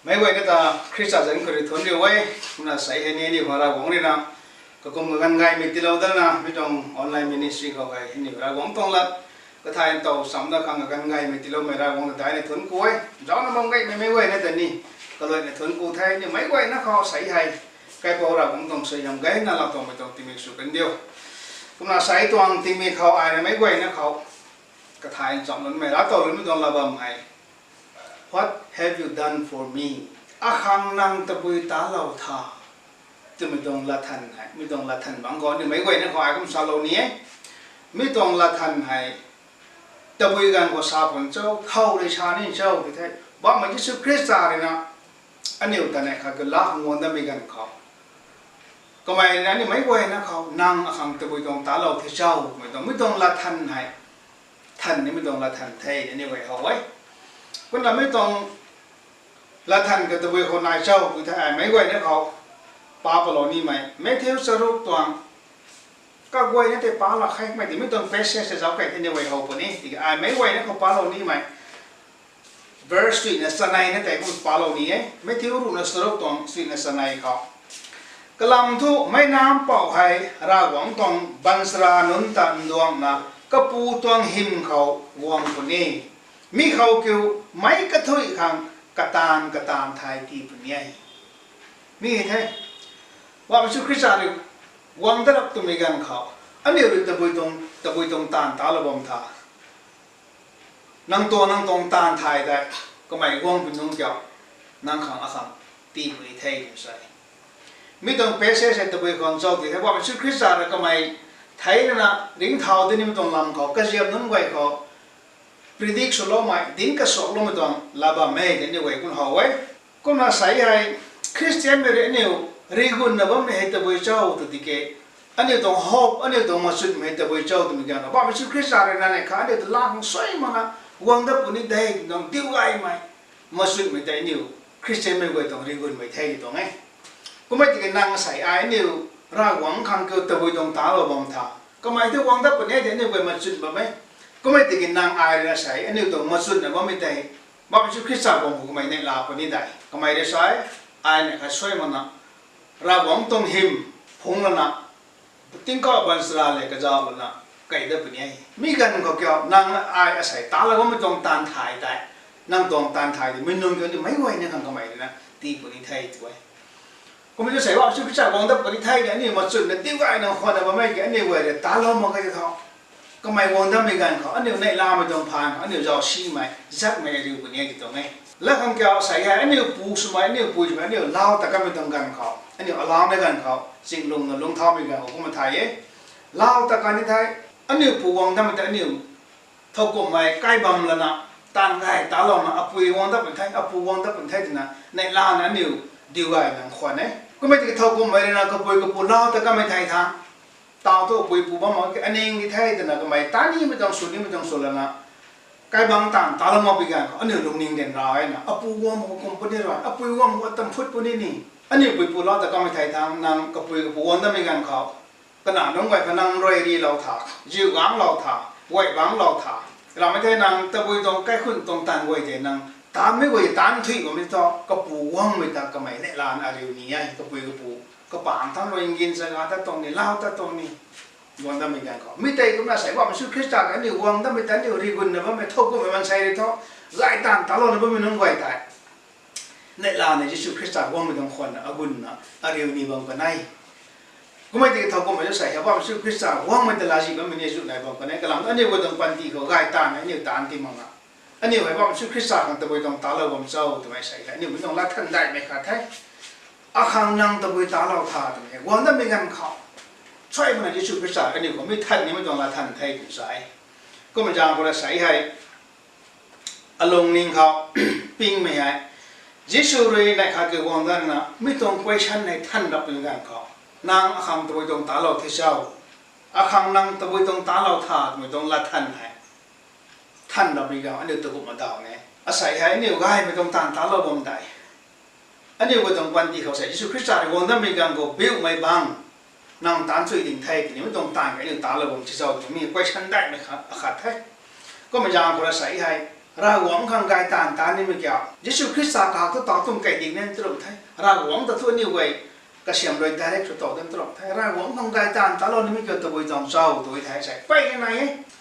ไม่ไหวนี่ตาคริสต์จันทร์คนที่ทนอยู่ไว้คุณน่ะใส่ให้เนี่ยนี่พอเราหวังนี่นะก็คงกันไงมีติดเราตั้งนะไม่ต้องออนไลน์มินิสทรีเขาไงนี่เราหวังตรงละก็ทายตัวสำนักขังกันไงมีติดเราไม่เราหวังแต่ในทนกูไว้จ้องน้ำมันไม่ไหวนี่แต่นี่ก็เลยในทนกูไทยนี่ไม่ไหวนะเขาใส่ให้ใครบอกเราหวังต้องใส่ยังไงนั่นเราต้องไม่ต้องติมิสุกันเดียวคุณน่ะใส่ตัวติมิเขาไอ้ไม่ไหวนะเขาก็ทายจำนั้นไม่เราตัวไม่ต้องระบำให้ What have you done for me อาคังนังตะบุยตาเราท่าจะไม่ต้องละทันให้ไม่ต้องละทันบางคนนี่ไม่ไหวนะเขาไอ้คำสาโลนี้ไม่ต้องละทันให้ตะบุยกันก็สาบคนเจ้าเข้าในชานี่เจ้าที่แท้บอกมันจะสุคริสต์เลยนะอันนี้อุตส่าห์เนี่ยเขาก็ละงวนได้ไม่กันเขาก็ไม่นะนี่ไม่ไหวนะเขานั่งอาคังตะบุยตรงตาเราที่เจ้าไม่ต้องละทันให้ทันนี่ไม่ต้องละทันเท่อันนี้ไว้เอาไว้คนเราไม่ต้องละทันกับตะบุยคนนายเจ้าคือถ้าไม่ไหวนะเขาปาปลอนี่ไหมไม่เที่ยวสรุปตัวก็ไหวนะแต่ปาละใครไม่ถึงไม่ต้องเฟซเจ้าใครที่นี่ไว้เอาคนนี้ที่ไม่ไหวนะเขาปาเรานี่ไหม verse สี่นะสนัยนะแต่คนปาเรานี่ไม่เที่ยวรู้นะสรุปตัวสี่นะสนัยเขากลัมทุไม่น้ำเป่าให้ราหวังตองบันสรานุนตันดวงนะก็ปูตัวหิมเขาวงคนนี้มีเขาเกี่ยวไม่กระทุยขังกระตามไทยที่ปุ่นใหญ่มีเหตุว่าพระคริสต์เนี่ยวังตรักตัวมีกันเขาอันนี้เราตะบุยตรงตานตาลบมทานั่งตรงตานไทยได้ก็ไม่ว่างเป็นน้องเกี่ยวนั่งขังขังตีปุ่นไทยใช่ไม่ต้องเปเซ่ตะบุยของเจ้าที่ว่าพระคริสต์เนี่ยก็ไม่ไทยนะดิ้งเท้าที่นี่ไม่ต้องลำเขาก็เจียบนุ่งไว้เขาpredict สโลมาดิ้งก็สโลไม่ต้องลาบะไม่เดี๋ยวนี้ไว้คุณหาไว้คุณมาใส่ให้คริสเตียนไม่เรียนเนี่ยรีกุนนะบ่ไม่ให้ตะบุยเจ้าตัวที่เกอันนี้ต้อง hope อันนี้ต้องมาสุดไม่ให้ตะบุยเจ้าตัวมีกันนะบ่ไม่ใช่คริสต์อะไรนั่นเองค่ะอันนี้ต้องล้างสวยมั้งนะวังดับปุ่นนี่ได้ต้องดิ้วไงไหมมาสุดไม่ได้เนี่ยคริสเตียนไม่ไว้ต้องรีกุนไม่ได้ตรงไงก็ไม่ถึงนั่งใส่ไอ้เนี่ยร่างหวังขังเกิดตะบุยตรงตาเราบ่มท่าก็ไม่ถึงวังดับปุ่นนี่เดี๋ยวนี้ไว้มาสุดบ่ไหมก็ไม่ถึงนั่งไอ้เนี่ยใส่อันนี้ต้องมาสุดนะบ่ไม่ได้บ่ไม่ใช่คริสต์บ่มก็ไม่ได้ลาปุ่นนี่ได้ก็ไม่ได้ใส่ไอ้เนี่ยเขาสวยมั้งนะราหวังตรงหิมพงละนะติ้งก็บันสลาเลยก็จะเอาละนะไก่เด็บเนี่ยมีกันก็เกี่ยวนั่งไอ้อาศัยตาแล้วก็ไม่ต้องตานถ่ายได้นั่งตรงตานถ่ายดิไม่นุ่งกันไม่ไหวเนี่ยกันก็ไม่เลยนะตีปุ่นไทยตัวก็ไม่จะใส่ว่าชุดพิจารณ์วังดับปุ่นไทยเนี่ยนี่มาสุดเนี่ยติ้งก็ไอ้นั่งคนเนี่ยไม่แก่เนี่ยเว้ยตาล้อมมันก็จะท้องก็ไม่วังดับไม่กันเขาอันนี้ในลาไม่ต้องผ่านอันนี้จะเอาชี้ไหมจักไม่ได้ปุ่นเนี่ยกี่ตัวไงแล้วคำเกี่ยวใส่ให้อันนี้ปูสมัยอันนี้ปูสมัยอันนี้เล่าแต่ก็ไม่ต้องกันเขาอันนี้ล้างได้กันเขาสิ่งลงเท้าไม่กันเขาก็มาถ่ายเล่าแต่กันที่ไทยอันนี้ปูวังทำไมแต่อันนี้เท่ากับไม่ใกล้บำแล้วนะต่างได้ตาเรานะอปุยวังทับเป็นไทยอปูวังทับเป็นไทยนะในลาวนั้นนี่ดีกว่าหนังขวัญเนี่ยก็ไม่ถึงเท่ากับไม่นะกับปูเล่าแต่ก็ไม่ไทยทางตาตัวปุยปูบ้ามันอันนี้ที่ไทยแต่นะก็ไม่ตานี่ไม่ต้องสุดนี่ไม่ต้องสุดแล้วนะใกล้บางต่างตาเรามาไปกันอันนี้ลงนิ่งเด่นร้ายนะอปูวังมันคงเป็นร้ายอปุยวังมันตั้งฟุตปุ่นนี่อันนี้ปุยปูเล่าแต่ก็ไม่ไทยทางนางกับปูวังตั้งไม่กันเขาขนาดน้องไว้พนังรอยรีเราถ่ายืดวางเราถ่าไว้วางเราถ่าเราไม่ได้นางตะบุยตรงใกล้ขึ้นตรงตันไว้เดี๋ยนางตามไม่ไว้ตามที่ก็ไม่ต้องก็ปูว่างไม่ตาก็ไม่ได้ลานอะไรอยู่นี่ก็ปุยก็ปูก็ป่างทั้งเรายินสกัดทั้งตรงนี้เล่าทั้งตรงนี้วังตั้งไม่กันเขาไม่ได้ก็น่าใส่ว่ามันชื่อคริสต์จักรอันนี้วังตั้งไม่ตันอยู่รีกุนนะว่าไม่ทุกข์ก็ไม่มันใส่เลยท้อไล่ตามตลอดนะว่าไม่น้องไว้แต่ในลานในชื่อคริสต์จักรวังไม่ต้องคนนะอาบุญนะอะไรอยู่นี่บางกันไหนก็ไม่ได้เท่ากับมันจะใส่ว่ามันชื่อคริสต์ว่างมันจะลาจิก็ไม่ได้สุดไหนบอกกันเนี่ยกำลังอันนี้ว่าต้องปันทีเขาไก่ตาอันนี้ตานที่มังอ่ะอันนี้ว่ามันชื่อคริสต์ของตะบุยต้องตาเราบ่มเจ้าทำไมใส่อันนี้ไม่ต้องรัดท่านได้ไหมครับท่านอาคังนั่งตะบุยตาเราทาตรงนี้วันนั้นเป็นกันเขาช่วยมันจะชื่อคริสต์อันนี้ก็ไม่ท่านนี่ไม่ต้องรัดท่านไทยถึงใส่ก็มันจะเอาคนละใส่ให้อารมณ์นิ่งเขาปิ้งไม่ให้ยิสุรีในข้าเกี่ยววันนั้นนะไม่ต้องไปชั้นในท่านรับเป็นกันเขานางอาคังตะบุยตรงตาเราที่เจ้าอาคังนางตะบุยตรงตาเราทาไม่ต้องละท่านให้ท่านเราไม่กันอันนี้ตะกุมาดาวเนี่ยอาศัยให้อันนี้ก็ให้ไม่ต้องตานตาเราบ่มได้อันนี้ก็ต้องวันที่เขาใส่ยิสุคริสต์ในวันนั้นไม่กันก็เบี้ยวไม่บังนางตานช่วยดิ่งไทยที่ไม่ต้องตานกันอันนี้ตาเราบ่มที่เจ้าจะมีไปชั้นได้ไหมครับอาคัดให้ก็ไม่ยากคนละใส่ให้ ราหวงขังกายตานตานี่ไม่เกี่ยวยิสุคริสต์สากาตัวต่อตุ้มไก่ดิ่งนั่นตรงไทยราหวงตัวทั่วนิ้วไว้กระเสียมโดยได้ตัวต่อตั้งตรงไทยราหวงขังกายตานตาเรานี่ไม่เกี่ยวตัวบุญจอมเจ้าตัวไทยใช่ไปยังไง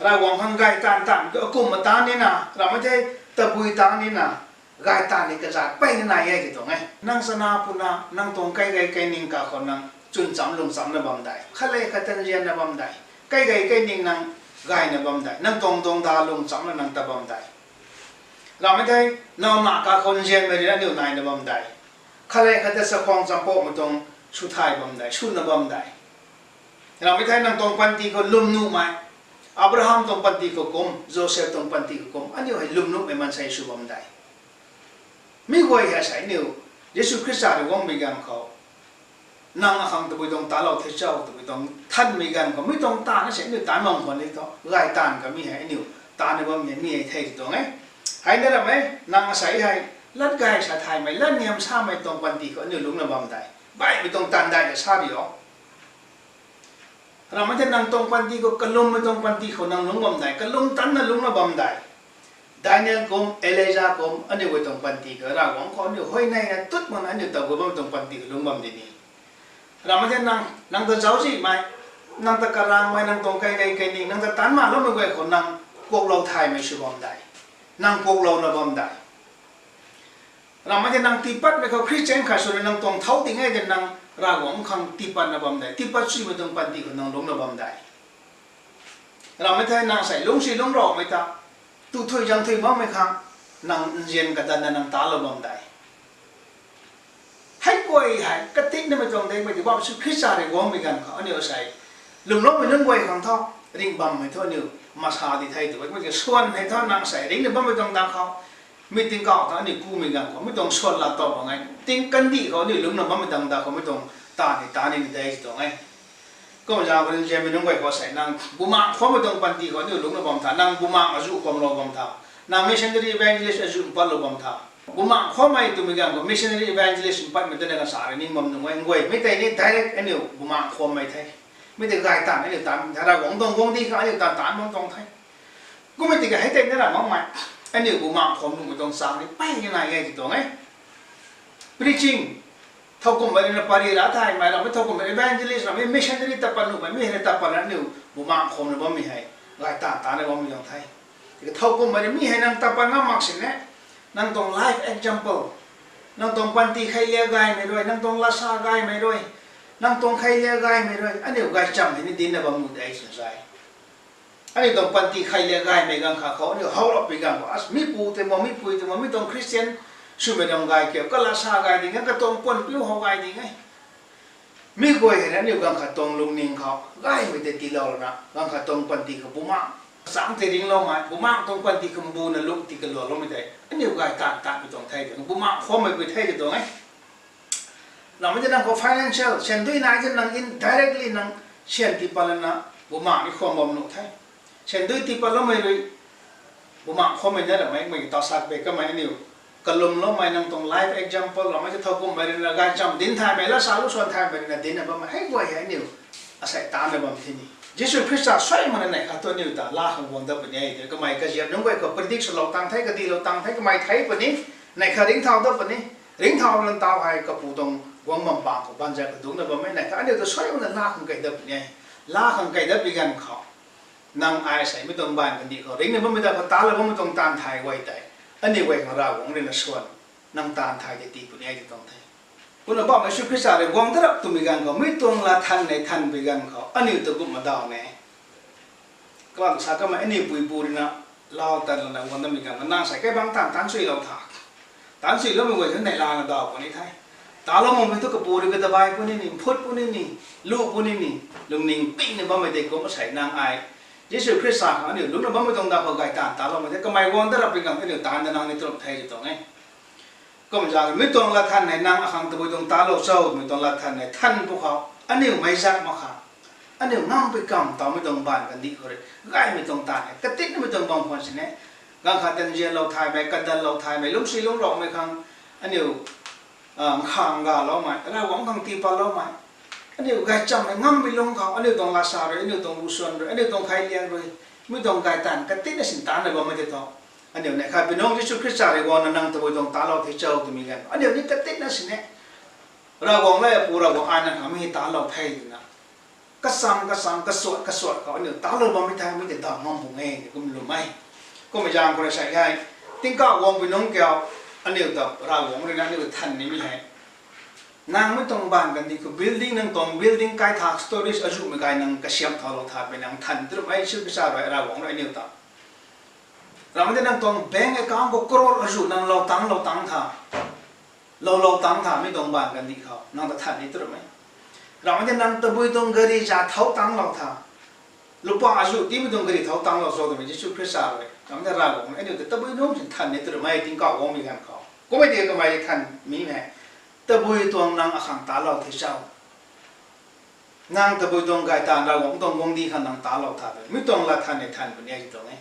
ราหวงขังกายตานก็กุมมาตานี่นะเราไม่ใช่ตัวบุญตานี่นะกายตานนี่ก็จะไปยังไงgituไงนั่งสนาปุนานั่งตรงไก่นิ่งกับคนนั่งจุนจำลงจำในบำได้ขั้นเลยขั้นเรียนในบำได้ไก่นิ่งนั่งกายในบำได้นั่งตรงตาลงจำแล้วนั่งตะบำได้เราไม่ได้น้อมหนักกับคนเรียนไม่ได้เดี๋ยวนายในบำได้ขั้นเลยขั้นจะสะพองจำโปมาตรงชุดไทยบำได้ชุดในบำได้เราไม่ได้นั่งตรงปันตีก็ลุ่มนุ่มไหมอับราฮัมตรงปันตีก็กลมโจเซฟตรงปันตีก็กลมอันนี้ให้ลุ่มนุ่มไม่มันใช้ชุดบำได้ไม่ไหวเหรอใช่เนี่ยเยซูคริสต์จะว่างมีกันเขานั่งข้างตัวไปตรงตาเราเทเจ้าตัวไปตรงท่านมีกันเขาไม่ตรงตานะใช่เนี่ยตามองคนนี้เขาไล่ตานก็มีให้เนี่ยตาในบ้านมีให้เทตรงไงให้ได้หรือไม่นั่งใส่ให้ลัดกายชาไทยไม่ลัดเนียมชาไม่ตรงปันตีก็เนี่ยลุงในบ้านได้ใบไม่ตรงตันได้จะชาดีอ๋อเราไม่ได้นั่งตรงปันตีก็กระลุมไม่ตรงปันตีเขานั่งลุงบ้านได้กระลุมตันนั่งลุงในบ้านได้Daniel kom, Elijah kom, ane wei tong panti ke, ra wong ko ane hoi nai na tut mana ane tau wei tong panti ke lumbam di ni. Ramadan nang ta jauh sih mai, nang ta karang mai nang tong kai ni, nang ta tan ma lo mai wei ko nang kok lau thai mai su bom dai, nang kok lau na bom dai. Ramadan nang tipat mai ko Christian kha su nang tong thau ting ai den nang ra wong khang tipat na bom dai, tipat su wei tong panti ko nang long na bom dai. Ramadan nang sai long si long ro mai ta. Tu thôi chẳng thôi bao mấy khang nàng riêng cả đàn nàng tá lo bom đại hay quay hay cái tít này mà trồng đây mà thì bao sự khít xa để quăng mình gần khó nhiều sai lùng lốc mình nâng quay khang thọ ring bầm hay thôi nhiều mà sao thì thay tụi cái xuân hay thôi nàng sai đến được bao mấy trồng đang khó mình tiếng cọ thôi nhiều cu mình gần khó mấy trồng xuân là to bằng anh tiếng cân đi khó nhiều lùng là bao mấy trồng đang khó mấy trồng ta nên đây tụi anhก็มันจะเป็นเจมินุ่งไว้ก็ใส่นางบุมาข้อมูลตรงปันตีก่อนนี่ลุงเราบอมท่านางบุมาอาจุความเราบอมท่านางมิชชันนารีอีเวนเจลิสอาจุปัลเราบอมท่าบุมาข้อไม่ตัวมีกันก็มิชชันนารีอีเวนเจลิสปัลไม่ได้ในการสารนี่มันนุ่งไว้งวยไม่แต่นี่ direct อันนี้บุมาข้อไม่ไทยไม่ได้กายตานอันนี้ตานถ้าเราหวังตรงวงที่เขาอันนี้ตานมองตรงไทยก็ไม่ติดกับให้เต็มนั่นแหละมองใหม่อันนี้บุมาข้อมุ่งตรงสารนี่ไปยังไงที่ตรงไง preachingเท่ากับเป็นปริรัติไทยไม่เราไม่เท่ากับเป็น evangelist เราไม่ missionary ตะปันหนูไม่เห็นตะปันนั้นหนูบุมาคมเราไม่มีให้ลายตาในว่ามีอย่างไทยแต่เท่ากับไม่มีให้นั่งตะปันง่ามากสิเนี่ยนั่งตรง life example นั่งตรงปันตีใครเลี้ยงกายไม่ด้วยนั่งตรงลาซากายไม่ด้วยนั่งตรงใครเลี้ยงกายไม่ด้วยอันนี้กายจำที่นี่ดินในบางมุดไอ้สุดใจอันนี้ตรงปันตีใครเลี้ยงกายไม่กังขาเขาอันนี้เขาหลบไปกังว่ามีปูแต่ว่ามีปุยแต่ว่ามีตรงคริสเตียนช่วยไม่ต้องกายเกี่ยวก็ลาซากายดีงั้นก็ตรงปนปิ้วเขากายดีไงมีกวยเห็นนั่นอยู่กังขาตรงลุงนิงเขากายไม่ได้ตีเราแล้วนะกังขาตรงปันตีกับบุมาสามเทริงเราหมายบุมาตรงปันตีกับบูนลุกตีกันหล่อเราไม่ได้อันนี้กายต่างไปตรงไทยแต่บุมาข้อไม่ไปไทยจะตรงไงเราไม่จะนั่งกับ financial เช่นด้วยนายจะนั่ง indirectly นั่งเช่นที่ปาลนะบุมาไม่ข้อมบำรุงไทยเช่นด้วยที่ปาลไม่เลยบุมาข้อไม่ได้หรือไม่ต่อสักเบก็ไม่นิ่วกลุ่มเราไม่นั่งตรง live example เราไม่จะทำกุมไปในการจำดินไทยไปแล้วสาวส่วนไทยไปในดินนะบ้างให้ไว้ให้นิ่วอาศัยตาในบ้างที่นี่ยิสุคริสต์ช่วยมันในข้าตัวนิ่วตาลาของวันเดียวเป็นยังไงเดี๋ยวก็ไม่ก็เจียบน้องไว้ก็ปฏิทินเราตั้งไทยก็ดีเราตั้งไทยก็ไม่ไทยปนี้ในข้าริ่งเท้าตัวปนี้ริ่งเท้าเราตาไว้ก็ปูตรงวงมันปากของบ้านใจกระดุมนะบ้างไม่ในข้าเดี๋ยวจะช่วยมันลาของไก่เดียวเป็นยังไงลาของไก่เดียวเป็นกันเขานั่งอาศัยไม่ต้องบ้านกันดีเขาริ่งเนี่ยบ้างไม่ได้ก็ตาแล้วบ้างไม่ต้องตามไทยไว้แต่อันนี้ไว้ของเราของเรื่องส่วนนั่งตามไทยจะตีปุ่นยังจะต้องไทยปุ่นเราบอกไม่ช่วยพิจารณาวงตระตุมิกันเขาไม่ตรงละทันในทันไปกันเขาอันนี้ตัวกุมมาดาวเนี่ยก็ว่าสักก็มาอันนี้ปุยปุยนะเราแต่ละวันนั้นมีกันนั่งใส่แค่บางตันช่วยเราถ่าตันช่วยเราไม่ไหวถึงไหนลาเราดาวปุ่นนี้ไทยตาเรามองไปทุกกระปุยก็ตะบายปุ่นนี้พุทธปุ่นนี้ลูกปุ่นนี้ลุงนิ่งปิ้งเนี่ยบ้าไม่ได้ก็มาใส่นางไอยิสุคริสต์สั่งอันนี้ลุงเราบ้าไม่ต้องดาวเขาไก่ตาเราไม่ได้ก็ไม่วงตระไปกันอันนี้ตาในนางในตรมไทยจะต้องไงก็มันจะไม่ต้องละทันในนางขังตัวตรงตาเราเศร้าไม่ต้องละทันในท่านพวกเขาอันนี้ไม่ซักมาค่ะอันนี้งั้มไปกำต่อไม่ต้องบานกันดีเลยง่ายไม่ต้องตายกระติกไม่ต้องบางคนสิเนี่ยกังขัดเดินเจียเราถ่ายไปกันดันเราถ่ายไปลุกซีลุกหลอกไม่ขังอันนี้ขังกาเราไหมเราหวังขังตีปลาเราไหมอันนี้ไก่จำไม่งั้มไปลงเขาอันนี้ต้องลาซาเลยอันนี้ต้องรูส่วนเลยอันนี้ต้องใครเลี้ยงเลยไม่ต้องไก่ตันกระติกนี่สินตานเลยบ่ไม่ได้ต่ออั อันเดียวเนี่ยครับพี่น้องที่ชุดคริสต์จักรวาลนั่งตะบุยตรงตาเราที่เจ้าตัวมีกันอันเดียวนี้ก็ติดนะสิเนี่ยเราวงเลยปูเราวงอันนั้นเขาไม่ตาเราไทยนะก็ซ้ำก็สวดเขาอันเดียวตาเราบางไม่ไทยไม่แต่ดอกมองผมเองก็ไม่รู้ไหมก็ไม่ยามคนใส่ให้ติ้งก็วงพี่น้องเกี่ยวอันเดียวแต่เราวงเลยนะนี่เป็นทันนี่ไม่ให้นางไม่ต้องบ้านกันดีคือ building นั่งตรง building ใกล้ทาง storage อายุไม่ไกลนั่งกระเชียมทอลงทาไปนั่งทันตรึไม่ชื่อพิซซ่าเราวงเลยนี่ต่อเราไม่ได้นั่งตรงแบงก์account ก็กรออายุนั่งเราตั้งท่าเราตั้งท่าไม่ต้องบ้านกันดีเขานั่งแต่ทันนี่ตรึไม่เราไม่ได้นั่งตะบุยตรงกระดิ่งจะเท้าตั้งเราท่าลูกป้าอายุที่ไม่ต้องกระดิ่งเท้าตั้งเราโซ่ตัวไม่ชื่อพิซซ่าเลยเราไม่ได้เราวงไอ้เดี๋ยวตะบุยน้องจะทันนี่ตรึไม่ติ้งก็วงมีกันเขาก็ไม่เดียวกันไม่ทันมีไหมตะบุยตัวนางอาขังตาเราที่เจ้านางตะบุยตรงไก่ตาเราวงตรงวงดีขันนางตาเราท่าเลยไม่ต้องละทันในทันเป็นยังไงตรงนี้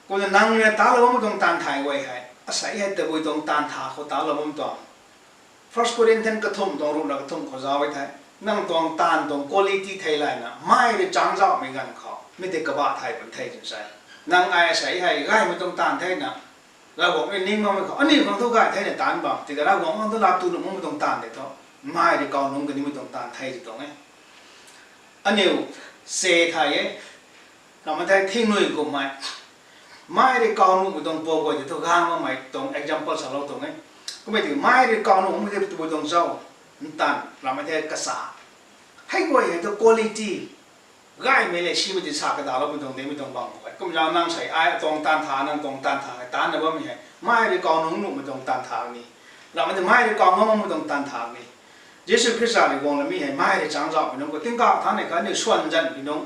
กูจะนั่งเนี่ยตาเราไม่ต้องตานถ่ายไว้ให้อาศัยให้ตะบุยตรงตานถ่าเขาตาเราไม่ต้อง First Corinthians กระทุ่มตรงรูปเรากระทุ่มเขาจะไว้ให้นั่งตรงตานตรง quality ไทยไรนะไม่ได้จ้างเจ้าไม่กันเขาไม่ได้กระบะไทยเป็นไทยจริงใช่นั่งอาศัยให้ง่ายไม่ต้องตานไทยนะเราบอกไอ้นี่มันไม่เขาอันนี้ของทุกข์ไทยเนี่ยตานบ้างแต่เราบอกมันต้องรับตัวหนุ่มไม่ต้องตานเด็ดเขาไม่ได้เกาหนุ่มกันนี่ไม่ต้องตานไทยจะตรงนี้อันนี้เสียไทยเราไม่ได้ทิ้งหนุ่ยกูไม่ได้เกาหนุ่มไม่ต้องโปรก็จะทุกข้างว่าไม่ตรง example สำหรับตรงนี้ก็ไม่ถึงไม่ได้เกาหนุ่มไม่ได้ตัวตรงเจ้าตันเราไม่ได้กระสาให้กูเห็นตัว quality ง่ายไม่เลยชีวิตที่สากระดาษเราไม่ต้องเดี๋ยวไม่ต้องบังไว้ก็ไม่เรานั่งใส่ไอ้ตรงตานทานั่งตรงตานทาตานนะว่าไม่ใช่ไม่ได้เกาหนุ่มไม่ต้องตานทางนี้เราไม่ได้ไม่ได้เกาหนุ่มไม่ต้องตานทางนี้เยซูคริสต์ในวงเราไม่ใช่ไม่ได้จ้างเจ้าพี่น้องก็ทิ้งก้าวท่านในการเนี่ยชวนจันพี่น้อง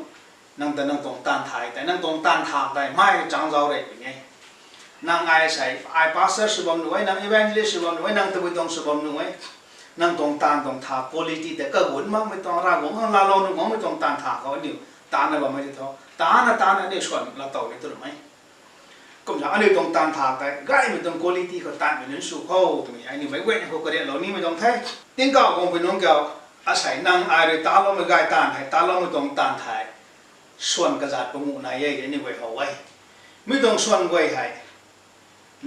นั่งแต่นั่งตรงตานถ่ายแต่นั่งตรงตานถากได้ไม่จังเจ้าเลยเป็นไงนั่งไอ้ใส่ไอ้พาสเตอร์สุบอมหน่วยนั่งอีเวนต์ลิสสุบอมหน่วยนั่งตะบุยตรงสุบอมหน่วยนั่งตรงตานตรงถาก quality แต่ก็หุ่นมากไม่ต้องรากหงข้างลาโลนึงหงไม่ต้องตานถากเขาเดียวตานอะไรบ้างไม่ได้ท้อตานอันนี้ชวนเราต่อในตัวไหมก็อย่างอันนี้ตรงตานถากแต่ง่ายไม่ต้อง quality เขาตานเป็นสุขเขาตรงนี้ไอ้นี่ไม่เว้นเขาก็เรียกเรานี่ไม่ต้องแท้ติ้งก้าวคงเป็นน้องเก่าอาศัยนั่งไอ้เรื่องตาเราไม่ง่ายตานให้ตาเราไม่ต้องตานถ่ายส่วนกระจาดประมูลนายใหญ่นี่ไว้เอาไว้ไม่ต้องส่วนไว้ให้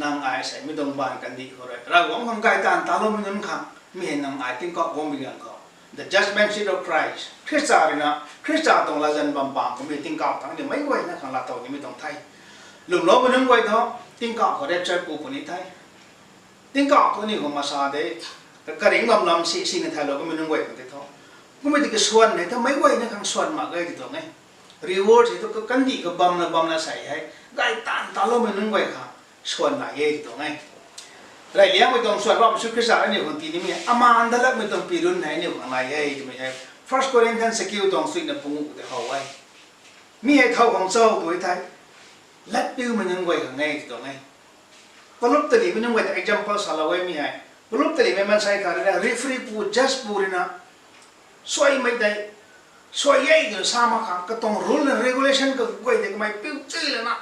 นางอายใส่ไม่ต้องบานกันดีเขาเลยเราหวังคนไกลตานตาลมนั่นขังไม่เห็นนางอายทิ้งก็วงมีกันเขา The Judgment Seat of Christ คริสต์จักรนะคริสต์จักรตรงลาจันบัมบังก็ไม่ทิ้งก็ทั้งเดียวไม่ไว้นะขังลาตัวนี้ไม่ต้องไทยหลุมล้อมันนึงไว้เถอะทิ้งก็เขาได้ใจปูคนนี้ไทยทิ้งก็ตัวนี้ของมาซาเดกระดิ่งลำสิ่งในไทยเราก็ไม่นึงไว้กันเถอะก็ไม่ได้ก็ส่วนไหนถ้าไม่ไว้นะขังส่วนมากเลยที่ตรงนี้reward itu kan di ke bam na sai hai gai tan talo me nung bai kha suan na ye to ngai rai liang me tong suan ba su krisa ni kon ti ni me ama andalak me tong pirun nai ni kon na ye ti me hai First Corinthians sekiu tong suit na pungu de hawai mi hai thau khong chau toi thai lat piu me nung bai kha ngai to ngai palup tali me nung bai example salawai mi hai palup tali me man sai kha referee pu just purina soi mai dai so ye cái sao mà khang cái tông rule and regulation cái quay thì cái máy piu chơi là na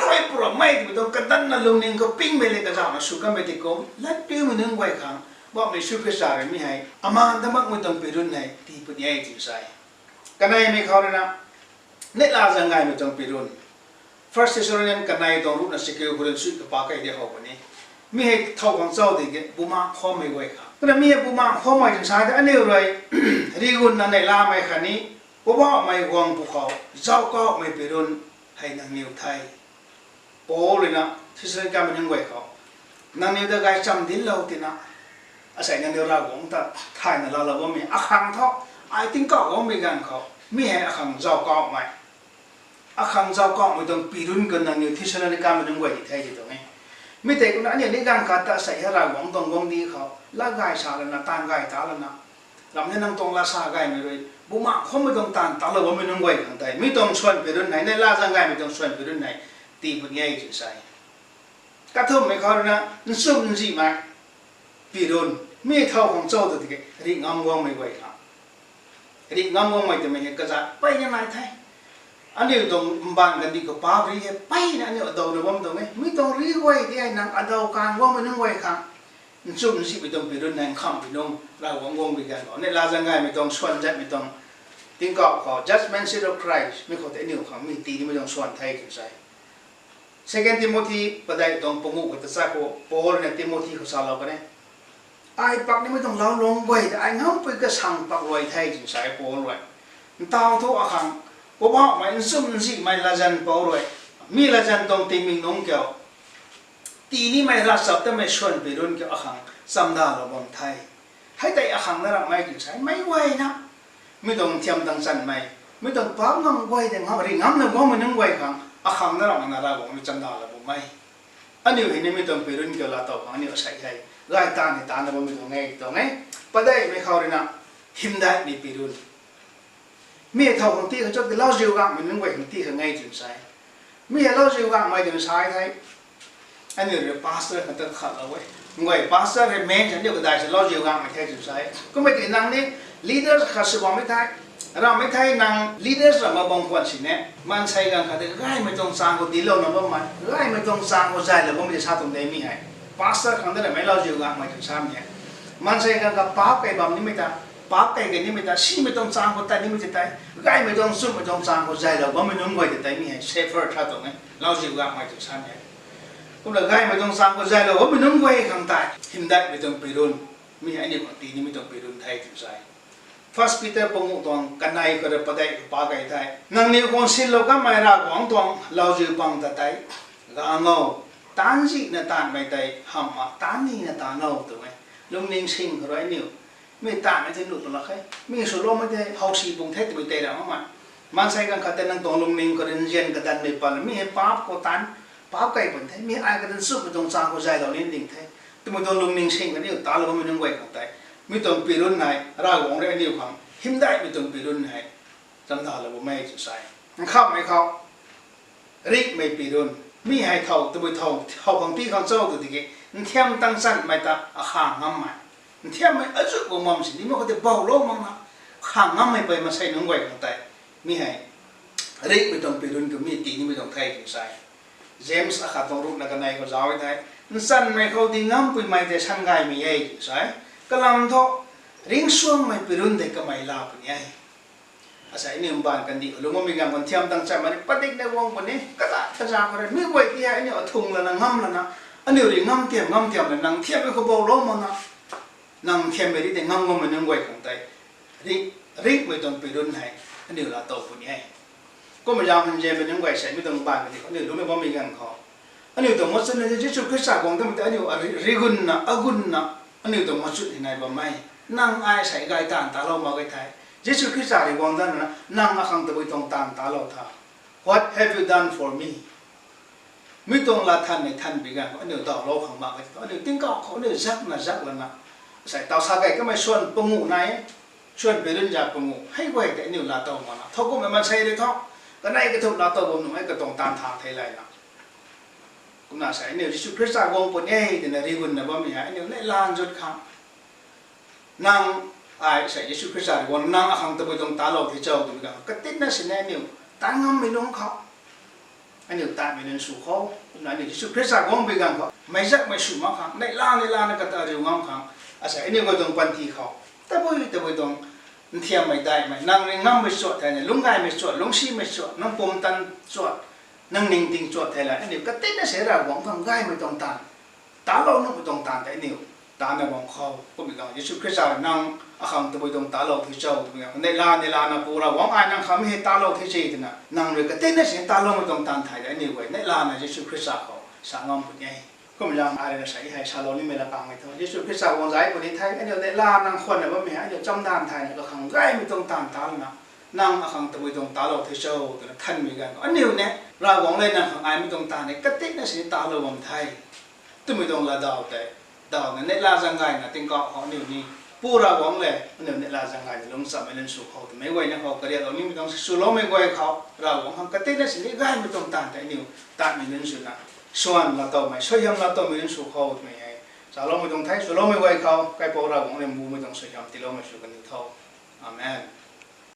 quay pro máy thì tôi cái đan là luôn nên cái ping về cái sao nó sụt cái máy thì cũng lát piu mình nên quay khang bọn mình sụt cái sao mình hay ama anh ta mắc mình tông pirun này thì bữa nay thì sai cái này mình khao na nét là rằng ngày mình tông pirun First Thessalonians cái này tông rule là sẽ kêu huấn suy cái ba cái để học này mình hay thâu con sau thì cái bù mang khó mình quay khang cái này mình hay bù mang khó mình thì sai thì anh yêu rồi rigun anh này làm mấy cái nàyเพราะว่าไม่หวงภูเขาเจ้าก็ไม่ไปรุนให้นางนิวไทยโอ้เลยนะที่แสดงการมันยังไหวเขานางนิวได้ไงจำดิ้นเราตินะอาศัยนางนิวเราหวงแต่ไทยนั่นเราว่ามีอาคังเท่าไอ้ติ้งก็ว่ามีกันเขาไม่ให้อาคังเจ้าก็ไม่อาคังเจ้าก็ไม่ต้องไปรุนกันนางนิวที่แสดงการมันยังไหวที่ไทยอยู่ตรงนี้ไม่แต่คนนั้นอย่างนี้การการตัดใส่ให้เราหวงตรงวงดีเขาละไงชาแล้วนะต่างไงตาแล้วนะลำนี้นั่งตรงละซาไงไม่รู้บุมาเขาไม่ต้องตานตาเราว่าไม่ต้องไว้ข้างใต้ไม่ต้องชวนไปรุ่นไหนในลาจังไงไม่ต้องชวนไปรุ่นไหนตีบุญใหญ่จุดใส่กระทุ่มไม่เขานะนั่นซุ่มนั่นสิมาปีรุ่นไม่เท่าของเจ้าตัวที่ริงงำวงไม่ไว้ครับริงงำวงไม่จะไม่เห็นกระจายไปยังไงไทยอันนี้ตรงบ้านกันดีกับป้ารีไปนะเนี่ยดาวเราว่าไม่ต้องไม่ต้องรีไว้ที่ไอ้นางอดาวการว่าไม่ต้องไว้ครับซุ่มสิไปต้องไปรุ่นไหนข้ามไปน้องเราวงไปกันในลาจังไงไม่ต้องชวนจัดไม่ต้องติ้งก็ขอ Judgment Seat of Christ ไม่ขอแต่เนี่ยของมีตีนี่ไม่ต้องส่วนไทยกันใช่ Second Timothy padai tong pungu kata sa ko Paul na Timothy ko sa law ka ne ai pak ni mo tong law long boy ai ngam pui ka sang pak roi thai jing sai Paul roi tao tho akhang ko ba mai sum si mai la jan Paul roi mi la jan tong timing nong kyo ti ni mai ra sap ta mai shon pe ron kyo akhang samda lo bom thai hai tai akhang na ra mai jing sai mai wai na mi tong thiam tang san mai mi tong pa ngam wai de ngam ri ngam na bo mo nang wai khang akhang na ra na ra bo mi chanda la bo mai ani hi ni mi tong pe ron kyo la to ani o sai hai gai ta ni ta na bo mi tong ngai to ngai padai me khau ri na him dai ni pe ron mi thau hong ti ka chot ke lao jiu ga mi nang wai hong ti ka ngai jing sai mi lao jiu ga mai jing sai thai ani ri pastor ka ta khat la wai ngoi pastor he men jan dio ka dai se lao jiu ga mai thai jing sai ko mai ti nang ni leaders kha se ba mai thai ra mai thai nang leaders ra ma bong kwan si ne man sai gang kha de gai mai tong sang ko ti lo na ba mai gai mai tong sang ko zai la ba mi sa tong dei mi hai pastor khang de mai lao jiu ga mai tong sam ne man sai gang ka pa kai bam ni mai ta pa kai ge ni mai ta si mai tong sang ko ta ni mai tai gai mai tong sum mai tong sang ko zai la ba mi nong goi de tai mi hai safer tha tong ne lao jiu ga mai tong sam ne cũng là gai mai tong sang ko zai la ba mi nong goi khang tai him dai mai tong pe ron mi hai ni ko ti ni mai tong pe ron thai tong sai First Peter pungu tong kanai ko re padai pa kai thai nang ni kon sil lo ka mai ra kwang tong lao ji pang ta tai ga ngo tan ji na tan mai tai ham ma tan ni na ta no tu mai lung ning sing ko rai niu mi ta mai thai nu to la khai mi so lo mai thai hau si bung thai tu tai ra ma man sai kan khaten nang tong lung ning ko ren jen ka dan me pal mi he pap ko tan pap kai bun thai mi ai ka den su ko tong sang ko zai lo nin ding thai tu mo tong lung ning sing ka ni ta lo mi nang wai ka tai mi tong pi run này ra gong re ni khang him dai mi tong pi run này cham da la bo mai chu sai khap mai khao rik mai pi run mi hai thau tu bui thau thau khang ti khang chau tu ti ke thiam tang san mai ta a khang ngam mai thiam mai a chu bo mom si ni mo ko te bau lo mong na khang ngam mai pai ma sai nong wai khang tai mi hai rik mi tong pi run ku mi ti ni mi tong thai chu sai James a kha tong ru na ka nai ko zawi thai san mai khau ti ngam pui mai te san gai mi ei chu sai kalam tho ring suang mai pirun de ka mai la pu ni ai asa ini umban kan di lu mi gam kon thiam tang cha mani padik na wong kon ni kata ta ja ko mi wai ti ai ni athung la na ngam la na ani ri ngam tiam la nang thiam ko bo lo mo na nang thiam me ri de ngam ngom ma nang wai khang tai ri mai tong pirun hai ani la to pu ni ai ko ma jam han je me nang wai sai mi tong ban ni ani lu mi bo mi gam kho ani to mo sun ne je chu khisa gong ta mi ta ani ri gun na agun na anh yêu tông chút thì này bà mai năng ai xảy gai tàn tá lâu mà cái thái Jesus Christ thì quang dân là năng ở khang tới tông tàn tá lâu tha What have you done for me mi tông là thân này thân bị gan anh yêu tao lâu khang mà cái anh yêu tiếng caoเขาเนี่ยrắc là na xảy tao sa cái mai xuân bông ngủ này xuân về đơn giản bông ngủ hay quay cái anh yêu là tao mà thâu cũng mà xây đấy thâu cái này cái thâu là tao bông ngủ hay cái tông tàn thà thế này là cũng là sẽ nếu Jesus Christ ra vong bổn ấy thì là đi gần là bao nhiêu hay nếu lại lan rốt khang năng ai sẽ Jesus Christ ra vong năng khang tập trong tá lầu thì châu thì cái cái tết nó sẽ nên nhiều tá ngâm mình không khó anh nhiều tại mình nên sủ khó cũng là nếu Jesus Christ ra vong bị gan khó mấy giấc mấy sủ mắc khang lại lan nó cái ta đều ngâm khang à sẽ nếu cái trong quan thì khó tập trong thiam mấy đại mấy năng ngâm mấy chuột thế này lúng gai mấy chuột lúng xi mấy chuột năng pom tan chuột năng ninh tình chuột thế là anh cái tết nó sẽ ra vòng thằng gai mới tông tàn tá lâu nó mới tông tàn thế nhiều tá là vòng khâu có bị gọi Jesus Christ là năng không tôi tông tá lâu thì châu này là nó phù là vòng ai năng không hết tá lâu thì gì thế nào năng rồi cái tết nó sẽ tá lâu mới tông tàn thế nhiều vậy này là Jesus Christ khâu sáng ngon một ngày có một lần ai là sẽ hay sao lâu mới là bằng ngày thôi Jesus Christ vòng giải của đi thấy anh này là năng khuẩn là bao nhiêu anh trong đàn thầy nó không gai mới tông tàn tá nào năng không tôi tông tá lâu thì châu thì nó thân mình gan anh nhiều nè ra vòng lên năng không ai mới tông tàn này cái tết nó sẽ tá lâu vòng thầy tôi mới tông là đào này là giang gai là tiếng cọ họ nhiều đi pu ra vòng lên nếu là giang gai thì lông sầm lên sụp họ thì mấy quay nó họ cái điều đó mình tông sụp lỗ mấy quay họ ra vòng không cái tết nó sẽ gai mới tông tàn tại nhiều tàn mình lên sụp là xoan là tàu mày xoay hâm là tàu mình lên sụp họ thì mày sao lỗ mới tông thấy sụp lỗ mấy quay họ cái pu ra vòng lên bu mới tông xoay hâm thì lỗ mới sụp cái thâu amen